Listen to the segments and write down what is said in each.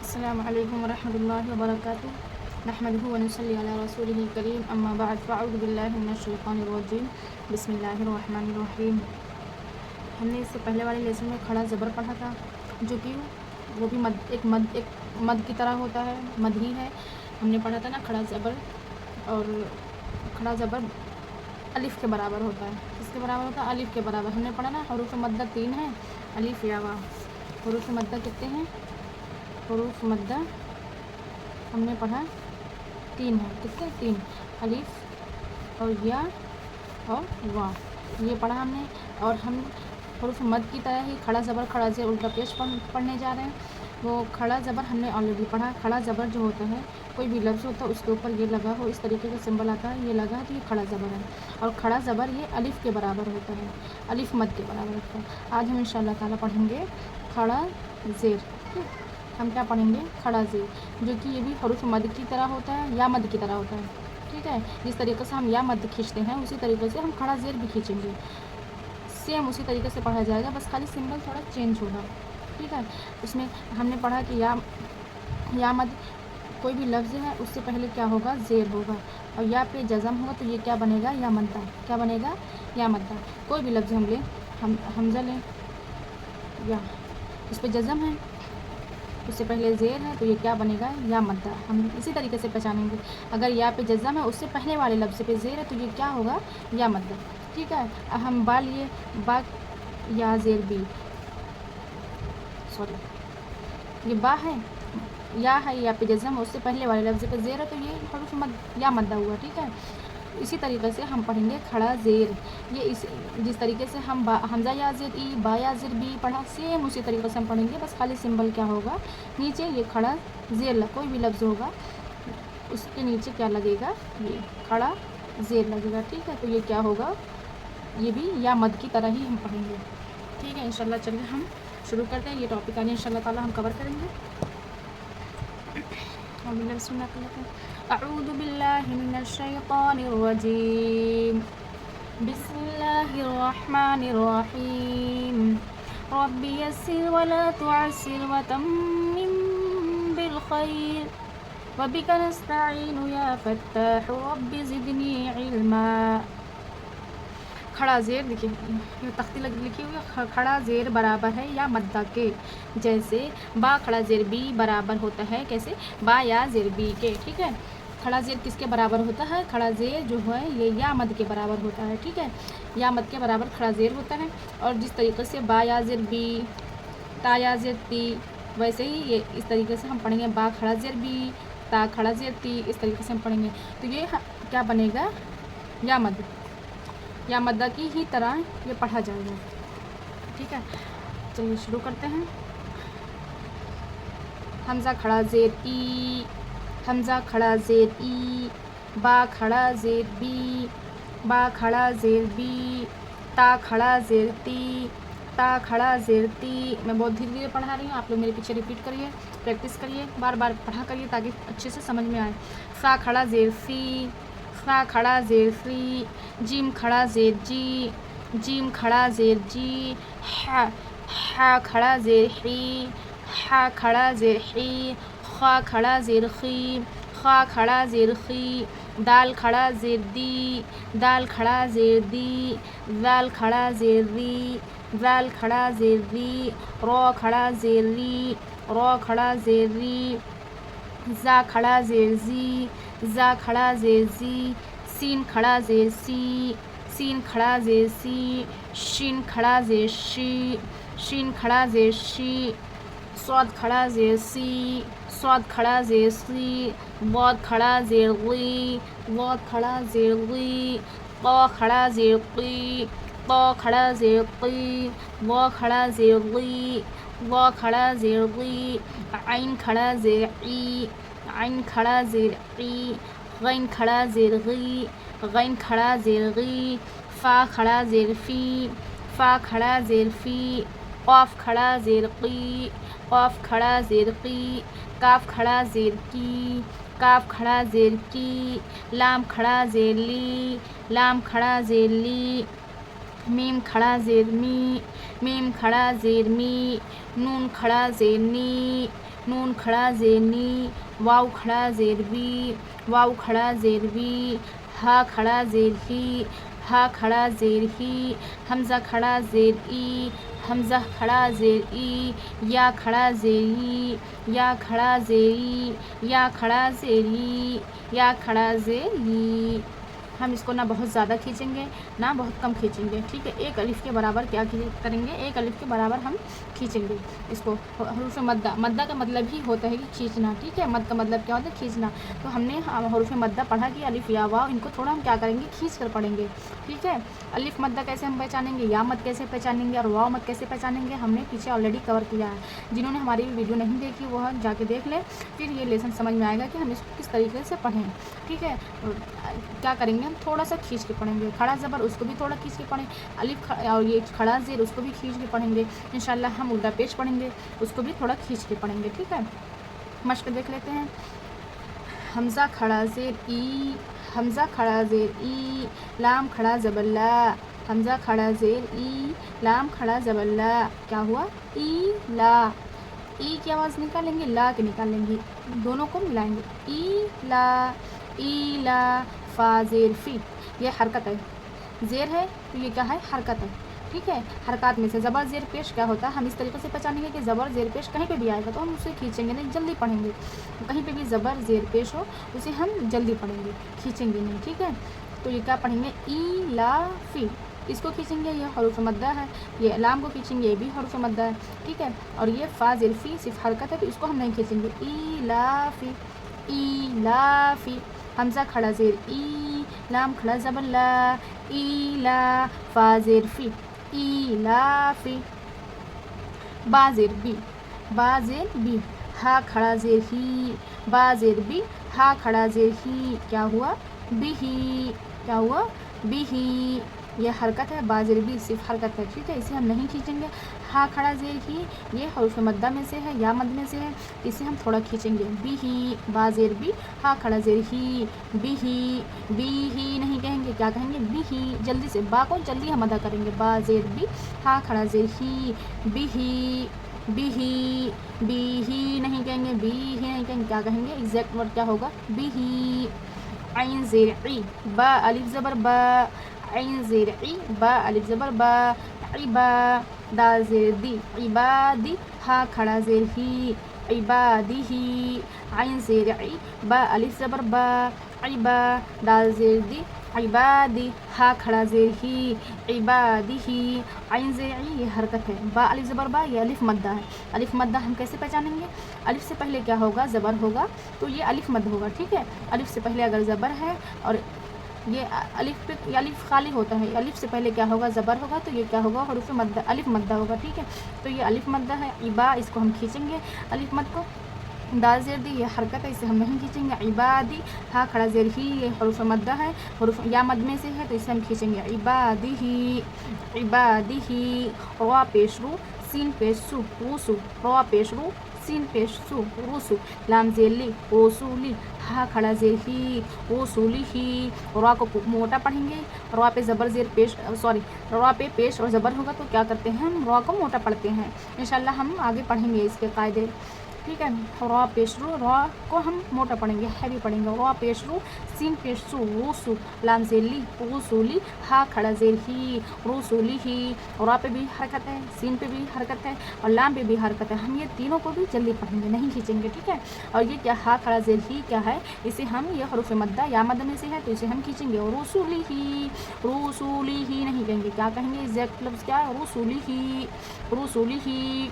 السلام علیکم ورحمۃ اللہ وبرکاتہ نحمدہ ونصلی علی رسولہ الکریم اما بعد فاعوذ باللہ من الشیطان الرجیم بسم اللہ الرحمن الرحیم۔ ہم نے اس سے پہلے والے لیسن میں کھڑا زبر پڑھا تھا، جو کہ وہ بھی ایک مد کی طرح ہوتا ہے، مد ہی ہے۔ ہم نے پڑھا تھا نا کھڑا زبر، اور کھڑا زبر الف کے برابر ہوتا ہے۔ کس کے برابر ہوتا ہے؟ الف کے برابر۔ ہم نے پڑھا نا حروف مدہ 3 ہیں، الف یا واو۔ حروف مدہ کتنے ہیں؟ حروف مدہ ہم نے پڑھا 3 ہیں۔ کتنے؟ 3، الف اور یا اور واو، یہ پڑھا ہم نے۔ اور ہم حروف مد کی طرح ہی کھڑا زبر کھڑا زیر الٹا پیش پڑھنے جا رہے ہیں۔ وہ کھڑا زبر ہم نے آلریڈی پڑھا۔ کھڑا زبر جو ہوتا ہے، کوئی بھی لفظ ہوتا ہے اس کے اوپر یہ لگا ہو، اس طریقے کا سمبل آتا ہے، یہ لگا تو یہ کھڑا زبر ہے۔ اور کھڑا زبر یہ الف کے برابر ہوتا ہے، الف مد کے برابر ہوتا ہے۔ آج ہم انشاءاللہ تعالیٰ پڑھیں گے کھڑا زیر۔ ہم کیا پڑھیں گے؟ کھڑا زیر، جو کہ یہ بھی حروف مد کی طرح ہوتا ہے، یا مد کی طرح ہوتا ہے، ٹھیک ہے۔ جس طریقے سے ہم یا مد کھینچتے ہیں اسی طریقے سے ہم کھڑا زیر بھی کھینچیں گے، سیم اسی طریقے سے پڑھا جائے گا، بس خالی سمبل تھوڑا چینج ہوگا، ٹھیک ہے۔ اس میں ہم نے پڑھا کہ یا مد، کوئی بھی لفظ ہے اس سے پہلے کیا ہوگا؟ زیر ہوگا، اور یا پہ جزم ہوگا تو یہ کیا بنے گا؟ یا مدہ۔ کیا بنے گا؟ یا مدہ۔ کوئی بھی لفظ ہم لیں، حمزہ لیں، یا اس پہ جزم ہے، اس سے پہلے زیر ہے، تو یہ کیا بنے گا؟ یا مدہ۔ ہم اسی طریقے سے پہچانیں گے، اگر یا پہ جزم ہے اس سے پہلے والے لفظ پہ زیر ہے تو یہ کیا ہوگا؟ یا مدہ، ٹھیک ہے۔ اب ہم با لیے، با یا زیر بی، یہ با ہے، یا ہے، یا پہ جزم ہے، اس سے پہلے والے لفظ پہ زیر ہے تو یہ حروف مد یا مدہ ہوا، ٹھیک ہے۔ اسی طریقے سے ہم پڑھیں گے کھڑا زیر، یہ جس طریقے سے ہم حمزہ یا زیر ای، با یا زیر بی پڑھا، سیم اسی طریقے سے ہم پڑھیں گے، بس خالی سمبل کیا ہوگا؟ نیچے یہ کھڑا زیر، کوئی بھی لفظ ہوگا اس کے نیچے کیا لگے گا؟ یہ کھڑا زیر لگے گا، ٹھیک ہے۔ تو یہ کیا ہوگا؟ یہ بھی یا مد کی طرح ہی ہم پڑھیں گے، ٹھیک ہے۔ انشاءاللہ چلیے ہم شروع کرتے ہیں، یہ ٹاپک آج انشاءاللہ تعالیٰ ہم کور کریں گے۔ اعوذ باللہ من الشیطان الرجیم، بسم اللہ الرحمن الرحیم، رب یسر ولا تعسر وتمم بالخیر وبک نستعین یا فتاح رب زدنی علما۔ کھڑا زیر دیکھیے، یہ تختی لکھی ہوئی ہے، کھڑا زیر برابر ہے یا مدہ کے، جیسے با کھڑا زیر بی برابر ہوتا ہے، کیسے؟ با یا زیر بی کے، ٹھیک ہے۔ کھڑا زیر کس کے برابر ہوتا ہے؟ کھڑا زیر جو ہے یہ یا مد کے برابر ہوتا ہے، ٹھیک ہے۔ یا مد کے برابر کھڑا زیر ہوتا ہے، اور جس طریقے سے با یا زیر بی، تا یا زیر تی، ویسے ہی یہ اس طریقے سے ہم پڑھیں گے، با کھڑا زیر بی، تا کھڑا زیر تی، اس طریقے سے ہم پڑھیں گے، تو یہ کیا بنے گا؟ یا مد، یا مدہ کی ہی طرح یہ پڑھا جائے گا، ٹھیک ہے۔ چلیے شروع کرتے ہیں۔ حمزہ کھڑا زیر ای، حمزہ کھڑا زیر ای، با کھڑا زیر بی، با کھڑا زیر بی، تا کھڑا زیر تی، تا کھڑا زیر تی۔ میں بہت دھیرے دھیرے پڑھا رہی ہوں، آپ لوگ میرے پیچھے ریپیٹ کریے، پریکٹس کریے، بار بار پڑھا کریے تاکہ اچھے سے سمجھ میں آئے۔ فا کھڑا زیر فی، فا کھڑا زیر فی، جیم کھڑا زیر جی، جیم کھڑا زیر جی، ہا کھڑا زیر حی، ہا کھڑا زیر حی، خا کھڑا زیر خی، خا کھڑا زیر خی، دال کھڑا زیر دی، دال کھڑا زیر دی، زال کھڑا زیر ری، زال کھڑا زیر ری، رو کھڑا زیر ری، رو کھڑا زیر ری، زا کھڑا زیر زی، زا کھڑا زیر زی، سین کھڑا زیر سی، سین کھڑا زیر سی، شین کھڑا زیر شی، شین کھڑا زیر شی، صاد کھڑا زیر سی، صاد کھڑا زیر سی، ضاد کھڑا زیر غی، ضاد کھڑا زیر غی، طا کھڑا زیر قی، طا کھڑا زیر قی، ضا کھڑا زیر غی، ضا کھڑا زیر غی، عین کھڑا زیر عی، عین کھڑا زیر عی، غین کھڑا زیر غی، غین کھڑا زیر غی، فا کھڑا زیر فی، فا کھڑا زیر فی، قاف کھڑا زیر قی، قاف کھڑا زیر قی، کاف کھڑا زیر کی، کاف کھڑا زیر کی، لام کھڑا زیر لی، لام کھڑا زیر لی، میم کھڑا زیر می، میم کھڑا زیر می، نون کھڑا زیر نی، نون کھڑا زیر نی، واو کھڑا زیر بی، واو کھڑا زیر بی، ہا کھڑا زیر ہی، ہا کھڑا زیر ہی، حمزہ کھڑا زیر ای، حمزہ کھڑا زیر ای، یا کھڑا زیر ای، یا کھڑا زیر ای، یا کھڑا زیر ای، یا کھڑا زیر ای۔ ہم اس کو نہ بہت زیادہ کھینچیں گے نہ بہت کم کھینچیں گے، ٹھیک ہے۔ ایک الف کے برابر کیا کریں گے، ایک الف کے برابر ہم کھینچیں گے اس کو۔ حروف مدہ، مدہ کا مطلب ہی ہوتا ہے کہ کھینچنا، ٹھیک ہے۔ مد کا مطلب کیا ہوتا ہے، کھینچنا۔ تو ہم نے حروف مدہ پڑھا کہ الف یا واو، ان کو تھوڑا ہم کیا کریں گے، کھینچ کر پڑھیں گے، ٹھیک ہے۔ الف مدہ کیسے ہم پہچانیں گے، یا مد کیسے پہچانیں گے اور واو مد کیسے پہچانیں گے، ہم نے پیچھے آلریڈی کور کیا ہے۔ جنہوں نے ہماری ویڈیو نہیں دیکھی وہ جا کے دیکھ لیں، پھر یہ لیسن سمجھ میں آئے گا کہ ہم اس کو کس طریقے سے پڑھیں، ٹھیک ہے۔ کیا کریں گے، ہم تھوڑا سا کھینچ کے پڑھیں گے، کھڑا زبر اس کو بھی تھوڑا کھینچ کے پڑھیں، الف اور یہ کھڑا زیر اس کو بھی کھینچ کے پڑھیں گے۔ انشاءاللہ ہم الٹا پیش پڑھیں گے، اس کو بھی تھوڑا کھینچ کے پڑھیں گے، ٹھیک ہے۔ مشق دیکھ لیتے ہیں۔ حمزہ کھڑا زیر ای، حمزہ کھڑا زیر ای، لام کھڑا زبر لا، حمزہ کھڑا زیر ای، لام کھڑا زبر لا، کیا ہوا، ای لا، ای کی آواز نکالیں گے، لا کے نکالیں گے، دونوں کو ملائیں گے، ای لا، ای لا، فا زیر فی، یہ حرکت ہے، زیر ہے تو یہ کیا ہے، حرکت ہے، ٹھیک ہے۔ حرکات میں سے زبر زیر پیش کیا ہوتا ہے، ہم اس طریقے سے پہچانیں گے کہ زبر زیر پیش کہیں پہ بھی آئے گا تو ہم اسے کھینچیں گے نہیں، جلدی پڑھیں گے۔ کہیں پہ بھی زبر زیر پیش ہو اسے ہم جلدی پڑھیں گے، کھینچیں گے نہیں، ٹھیک ہے۔ تو یہ کیا پڑھیں گے، ای لا فی، اس کو کھینچیں گے، یہ حروف مدہ ہے، یہ لام کو کھینچیں گے، یہ بھی حروف مدہ ہے، ٹھیک ہے۔ اور یہ فا زیر فی صرف حرکت ہے تو اس کو ہم نہیں کھینچیں گے، ای لا فی، ای لا فی، حمزہ کھڑا زیر ای، لام کھڑا زبر لا، ای لا، فا زیر فی، ای لا فی، با زیر بی، با زیر بی، ہا کھڑا زیر ہی، با زیر بی، ہا کھڑا زیر ہی، کیا ہوا، بی ہی، کیا ہوا، بی ہی، یہ حرکت ہے، با زیر بی صرف حرکت ہے، ٹھیک ہے، اسے ہم نہیں کھینچیں گے۔ ہا کھڑا زیر ہی یہ حروف مدہ میں سے ہے، یا مد میں سے ہے، اسے ہم تھوڑا کھینچیں گے، بی ہی، با زیر بی، ہا کھڑا زیر ہی، بی ہی، بی ہی نہیں کہیں گے، کیا کہیں گے، بی ہی، جلدی سے با کو جلدی ہم ادا کریں گے، با زیر بی، ہا کھڑا زیر ہی، بی ہی، بی ہی، بی ہی نہیں کہیں گے، بی ہی نہیں کہیں گے، کیا کہیں گے، ایگزیکٹ ورڈ کیا ہوگا، بی ہی۔ عین زیر عی، با الف زبر با، عین زیر عی، با الف زبر با، عبا، دال زیر دی، عبادی، ہا کھڑا زیر ہی، عبادی ہی، عین زیر عی، با الف زبر با، عبا، دال زیر دی، عبادی، ہا کھڑا زیر ہی، عبادی ہی، عین زیر عی یہ حرکت ہے، با الف زبر با یہ الف مدہ ہے۔ الف مدہ ہم کیسے پہچانیں گے، الف سے پہلے کیا ہوگا، زبر ہوگا تو یہ الف مد ہوگا، ٹھیک ہے۔ الف سے پہلے اگر زبر ہے اور یہ الف پہ، یہ الف خالی ہوتا ہے، الف سے پہلے کیا ہوگا، زبر ہوگا تو یہ کیا ہوگا، حروف مدہ، الف مدہ ہوگا، ٹھیک ہے۔ تو یہ الف مدہ ہے، عبا اس کو ہم کھینچیں گے الف مد کو، دال زیر دی یہ حرکت ہے، اسے ہم نہیں کھینچیں گے، عبادی، ہا کھڑا زیر ہی یہ حروف مدہ ہے، حروف یا مد میں سے ہے تو اسے ہم کھینچیں گے، عبادی ہی، عبادی ہی، روا پیش رو، سین پیش سو، روسو، روا پیش رو، سین پیش سو، روسو، لام زیر لی، رسولی، ہا کھڑا زیر ہی، رسولی ہی، روا کو موٹا پڑھیں گے، روا پہ زبر زیر پیش، سوری، روا پہ پیش اور زبر ہوگا تو کیا کرتے ہیں ہم روا کو موٹا پڑھتے ہیں، انشاءاللہ ہم آگے پڑھیں گے اس کے قاعدے، ٹھیک ہے۔ روا پیش رو، روا کو ہم موٹا پڑھیں گے، ہیوی پڑھیں گے، روا پیش رو، سین پیش سو، روسو، لام زیر لی، رسولی، ہا کھڑا زیر ہی، رسولی ہی، روا پہ بھی حرکت ہے، سین پہ بھی حرکت ہے اور لام پہ بھی حرکت ہے، ہم یہ تینوں کو بھی جلدی پڑھیں گے، نہیں کھینچیں گے، ٹھیک ہے۔ اور یہ کیا، ہا کھڑا زیر ہی کیا ہے، اسے ہم یہ حروف مدہ یا مد میں سے ہے تو اسے ہم کھینچیں گے، رسولی ہی، رسولی ہی نہیں کہیں گے، کیا کہیں گے، ایگزیکٹ لفظ کیا ہے، رسولی ہی، رسولی ہی۔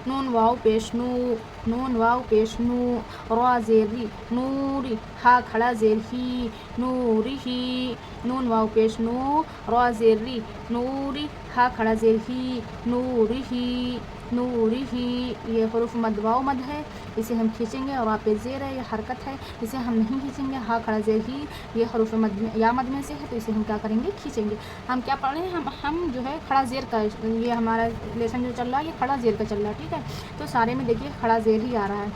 نون واو پیش نو، نون واو پیش نو، را زیر ری، نوری، ہا کھڑا زیر ہی، نوری ہی، نون واو پیش نو، را زیر ری، نوری، ہا کھڑا زیر ہی، نوری ہی، نوری ہی، یہ حروف مد واو مد ہے، اسے ہم کھینچیں گے، اور را پہ زیر ہے یہ حرکت ہے، اسے ہم نہیں کھینچیں گے، ہا کھڑا زیر ہی یہ حروف مد یا مد میں سے ہے تو اسے ہم کیا کریں گے، کھینچیں گے۔ ہم کیا پڑھ رہے ہیں، ہم جو ہے کھڑا زیر کا، یہ ہمارا لیسن جو چل رہا ہے یہ کھڑا زیر کا چل رہا ہے، ٹھیک ہے۔ تو سارے میں دیکھیے کھڑا زیر ہی آ رہا ہے،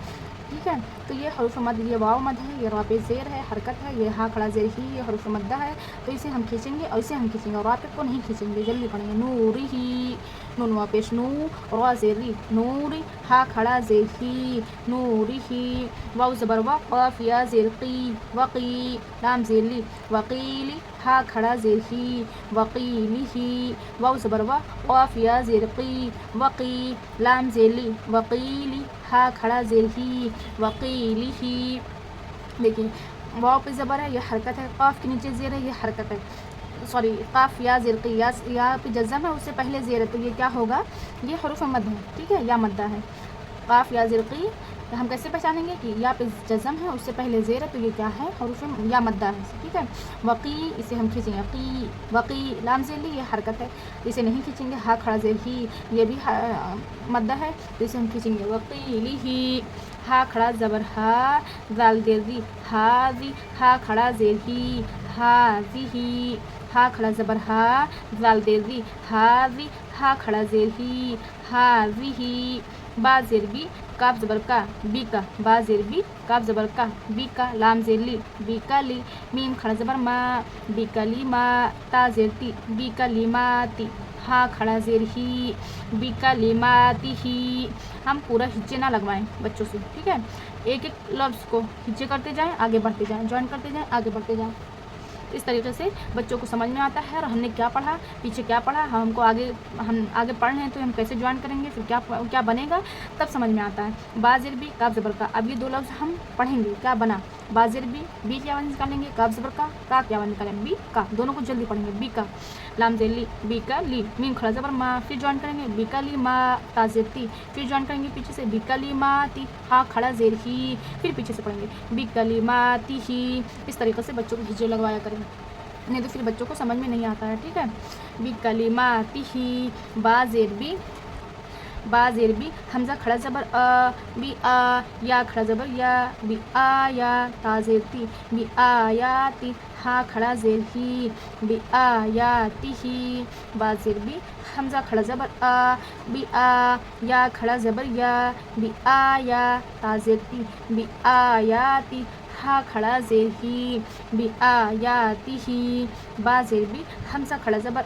ٹھیک ہے. تو یہ حروف مد، یہ واو مد ہے، یہ را پہ زیر ہے، حرکت ہے، یہ ہا کھڑا زیر ہی، یہ حروف مدہ ہے. تو اسے ہم کھینچیں گے اور اسے ہم کھینچیں گے، اور را پہ کو نہیں کھینچیں گے، جلدی پڑھیں گے. نورہی، نون وا پیش نو، را زیر ری، نوری، ہا کھڑا زیر ہی، نورہی. واو زبر وا، قاف یا زیر قی، وقی، لام زیر لی، وقیلی، ہا کھڑا زیر ہی، وقیلہی. واو زبر وا، قاف یا زیر قی، وقی، لام زیر لی، وقیلی، ہا کھڑا زیر ہی، وقیلہی. دیکھیے واو پہ زبر ہے، یہ حرکت ہے، قاف کے نیچے زیر ہے، یہ حرکت ہے. سوری، قاف یا زیر قی، یا پہ جزم ہے، اس سے پہلے زیر ہے، تو یہ کیا ہوگا؟ یہ حروف مد ہے. ٹھیک ہے، یا مدہ ہے. قاف یا زیر قی ہم کیسے پہچانیں گے کہ یا پہ جزم ہے، اس سے پہلے زیر ہے، تو یہ کیا ہے؟ حروف یا مدہ ہے. ٹھیک ہے. وقی، اسے ہم کھینچیں گے، قی، وقی، لام زیر لی، یہ حرکت ہے، اسے نہیں کھینچیں گے. ہا کھڑا زیر ہی، یہ بھی مدہ ہے، تو اسے ہم کھینچیں گے. وقیلہی، ہا کھڑا زبر ہا، زال زیر دی، ہاذی، ہا کھڑا زیر ہی، ہاذیہی. ہا کھڑا زبر ہا، زال زیر دی، ہاذی، ہا کھڑا زیر ہی، ہاذیہی. با زیر بی، کاف زبر کا، بی کا، با زیر بی، کاف زبر کا، بی کا، لام زیر لی، بی کا لی، میم کھڑا زبر ما، بی کا لی ما، تا زیر تی، بی کا لی ماتی، ہا کھڑا زیر ہی، بی کا لی ماتیہی. ہم پورا ہچے نہ لگوائیں بچوں سے. ٹھیک ہے، ایک ایک لفظ کو ہچے کرتے جائیں، آگے بڑھتے جائیں، جوائن کرتے جائیں، آگے بڑھتے جائیں. اس طریقے سے بچوں کو سمجھ میں آتا ہے، اور ہم نے کیا پڑھا، پیچھے کیا پڑھا، ہم آگے پڑھ رہے ہیں تو ہم کیسے جوائن کریں گے، پھر کیا بنے گا، تب سمجھ میں آتا ہے. با زیر بی، کاف زبر کا. اب یہ دو لفظ ہم پڑھیں گے، کیا بنا؟ با زیر بی، بی کی آواز نکالیں گے، کاف زبر کا کی آواز نکالیں گے، بی کا. دونوں کو جلدی پڑھیں گے. بی کا، لام زیر لی، بی کا لی، میم کھڑا زبر ما، پھر جوائن کریں گے، بی کا لی ما، تا زیر تی، پھر جوائن کریں گے پیچھے سے، بی کا لی ماتی، ہا کھڑا زیر ہی، پھر پیچھے سے پڑھیں گے، بی کا لی ماتیہی. اس طریقے سے بچوں کو ہچے لگوایا کریں، نہیں تو پھر بچوں کو سمجھ میں نہیں آتا ہے. ٹھیک ہے. بی کلماتہ، با زیر بی، با زیر بی، حمزہ کھڑا زبر بی آ، یا کھڑا زبر یا، بی آیا، تا زیر تی، بی آیاتی، ہا کھڑا زیر ہی، بی آیاتہ. با زیر بی، حمزہ کھڑا زبر بی آ، یا کھڑا زبر یا، بی آیا، تا زیر تی، بی آیاتی، ہا کھڑا زیر ہی، بی آیاتہ. با زیر بی، حمزہ کھڑا زبر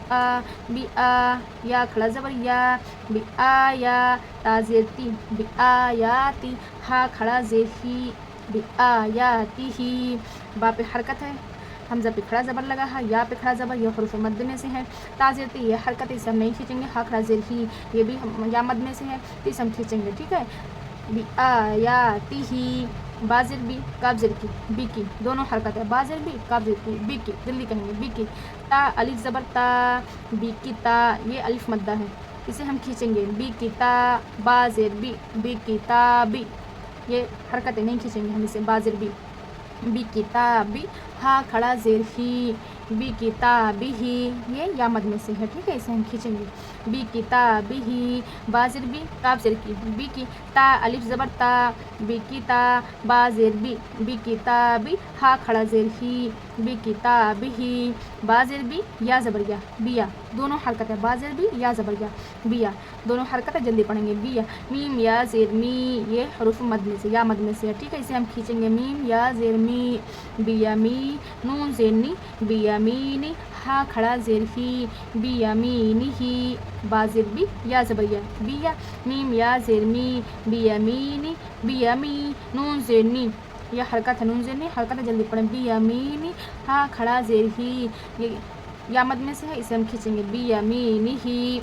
بی آ، یا کھڑا زبر یا، بی آیا، تا زیر تی، بی آیاتی، ہا کھڑا زیر ہی، بی آیاتہ. با پہ حرکت ہے، حمزہ پہ کھڑا زبر لگا ہے، یا پہ کھڑا زبر، یہ حروف مد میں سے ہے. تا زیر تی، یہ حرکت ہے، اسے ہم نہیں کھینچیں گے. ہا کھڑا زیر ہی، یہ بھی یا مد میں سے ہے، تو اسے ہم کھینچیں گے. ٹھیک ہے. بی آیاتہ. با زیر بی، کاف زیر کی، بی کی، دونوں حرکت ہے. با زیر بی، کاف زیر کی، بی کی، جلدی کہیں گے، بی کی. تا، الف زبر تا، بی کی تا، یہ الف مدہ ہے، اسے ہم کھینچیں گے. بی کی تا، با زیر بی، بی کی تابی، یہ حرکت ہے، نہیں کھینچیں گے ہم اسے. با زیر بی، بی کی تابی، ہا کھڑا زیر ہی، بی کی تابہ، یہ یا مد میں سے ہے. ٹھیک ہے، اسے ہم کھینچیں گے. بی کی تابہ. با زیر بی، کاف زیر کی، بی کی، تا، الف زبر تا، بی کی تا، با زیر بی، بی کی تابی، ہا کھڑا زیر ہی، بی کی تابہ. با زیر بی، یا زبر یا، بیا، دونوں حرکت ہے. با زیر بی، یا زبر یا، بیا، دونوں حرکت ہے، جلدی پڑھیں گے. بیا، میم یا زیر می، یہ حروف مد میں سے، یا مد میں سے ہے. ٹھیک ہے، اسے ہم کھینچیں گے. میم یا زیر می، بیمی، نون زیر نی، بیمینی، ہا کھڑا زیر ہی، بیمینہ. با زیر بی، یا زبر یا، بیا، میم یا زیر می، بیمینی، بیمی، نون زیر نی، یہ حرکت ہے، نون زیر نی حرکت ہے، جلدی پڑھیں. بیمینی، ہا کھڑا زیر ہی، یہ یا مد میں سے ہے، اسے ہم کھینچیں گے. بیمینہ.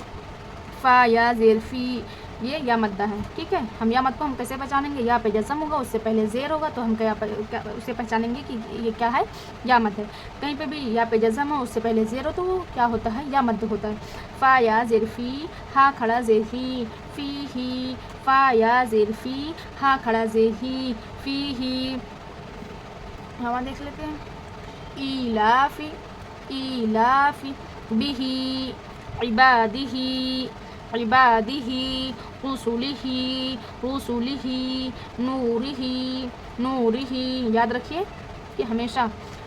فا یا زیر فی، یہ یا مدہ ہے. ٹھیک ہے. ہم یا مد کو ہم کیسے پہچانیں گے؟ یا پہ جزم ہوگا، اس سے پہلے زیر ہوگا، تو ہم اسے پہچانیں گے کہ یہ کیا ہے؟ یا مد ہے. کہیں پہ بھی یا پہ جزم ہو، اس سے پہلے زیر ہو، تو وہ کیا ہوتا ہے؟ یا مد ہوتا ہے. فا یا زیر فی، ہا کھڑا زیر ہی، فی ہی، فا یا زیر فی، ہا کھڑا زیر ہی، فی ہی. ہم دیکھ لیتے ہیں. ایلافی، ایلافی، بہ، عبادہ، عبادہ، رسلہ، رسلہ، نورہ، نورہ. یاد رکھیے کہ ہمیشہ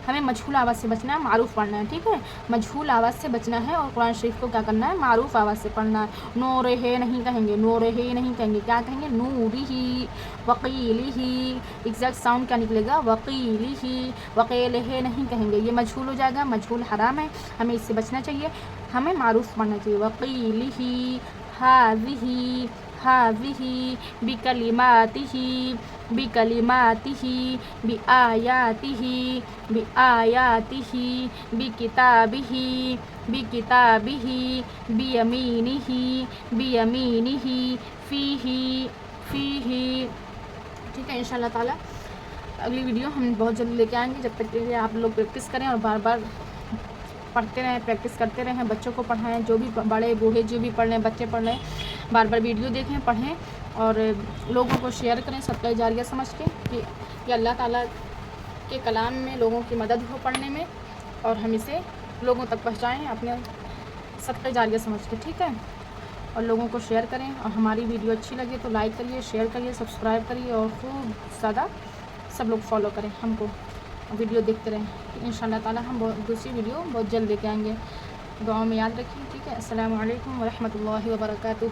ہمیں مجہول آواز سے بچنا ہے، معروف پڑھنا ہے، ٹھیک ہے، مجہول آواز سے بچنا ہے اور قرآن شریف کو کیا کرنا ہے، معروف آواز سے پڑھنا ہے۔ نورہ نہیں کہیں گے، نورہ نہیں کہیں گے، کیا کہیں گے، نورہ، وقیلہ، ایگزیکٹ ساؤنڈ کیا نکلے گا، وقیلہ، وقیلہ نہیں کہیں گے، یہ مجہول ہو جائے گا، مجہول حرام ہے، ہمیں اس سے بچنا چاہیے، ہمیں معروف پڑھنا چاہیے۔ وقیلہ، ہاذہ، ہاذہ، بکلماتہ، بکلماتہ، بآیاتہ، بآیاتہ، بکتابہ، بکتابہ، بیمینہ، بیمینہ، فیہ، فیہ، ٹھیک ہے۔ انشاءاللہ تعالیٰ اگلی ویڈیو ہم بہت جلدی لے کے آئیں گے، جب تک کہ آپ لوگ پریکٹس کریں اور بار بار پڑھتے رہیں، پریکٹس کرتے رہیں، بچوں کو پڑھائیں، جو بھی بڑے بوڑھے جو بھی پڑھ رہے ہیں، بچے پڑھ رہے ہیں، بار بار ویڈیو دیکھیں، پڑھیں اور لوگوں کو شیئر کریں صدقہ جاریہ سمجھ کے، کہ اللہ تعالیٰ کے کلام میں لوگوں کی مدد ہو پڑھنے میں، اور ہم اسے لوگوں تک پہنچائیں اپنے صدقہ جاریہ سمجھ کے، ٹھیک ہے، اور لوگوں کو شیئر کریں، اور ہماری ویڈیو اچھی لگے تو لائک کریے، شیئر کریے، سبسکرائب کریے، اور خوب زیادہ سب لوگ فالو کریں ہم کو، ویڈیو دیکھتے رہیں۔ انشاءاللہ تعالیٰ ہم دوسری ویڈیو بہت جلد لے کے آئیں گے، دعاؤں میں یاد رکھیں، ٹھیک ہے۔ السلام علیکم ورحمۃ اللہ وبرکاتہ۔